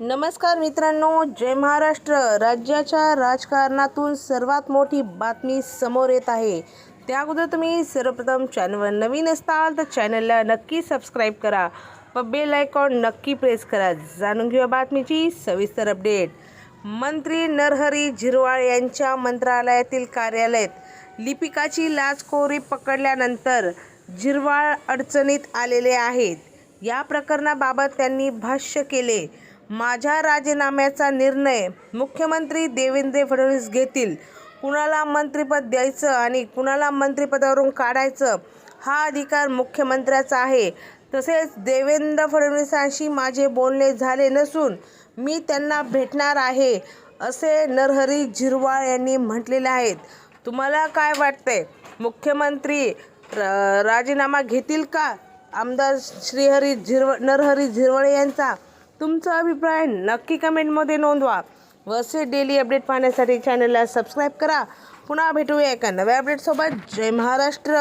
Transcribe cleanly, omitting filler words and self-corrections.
नमस्कार मित्रांनो, जय महाराष्ट्र. राज्याच्या राजकारणातून सर्वात मोठी बातमी समोर येत आहे. त्या अगोदर तुम्ही सर्वप्रथम चॅनलवर नवीन असाल तर चॅनलला नक्की सबस्क्राईब करा व बेल आयकॉन नक्की प्रेस करा. जाणून घेऊया बातमीची सविस्तर अपडेट. मंत्री नरहरी झिरवाळ यांच्या मंत्रालयातील कार्यालयात लिपिकाची लाचखोरी पकडल्यानंतर झिरवाळ अडचणीत आलेले आहेत. या प्रकरणाबाबत त्यांनी भाष्य केले. माझ्या राजीनाम्याचा निर्णय मुख्यमंत्री देवेंद्र फडणवीस घेतील. कुणाला मंत्रिपद द्यायचं आणि कुणाला मंत्रिपदावरून काढायचं हा अधिकार मुख्यमंत्र्याचा आहे. तसेच देवेंद्र फडणवीसांशी माझे बोलणे झाले नसून मी त्यांना भेटणार आहे, असे नरहरी झिरवाळ यांनी म्हटलेले आहेत. तुम्हाला काय वाटतंय? मुख्यमंत्री राजीनामा घेतील का आमदार नरहरी झिरवाळ यांचा? तुमचा अभिप्राय नक्की कमेंटमध्ये नोंदवा व असे डेली अपडेट पाहण्यासाठी चॅनलला सबस्क्राईब करा. पुन्हा भेटूया एका नव्या अपडेटसोबत. जय महाराष्ट्र.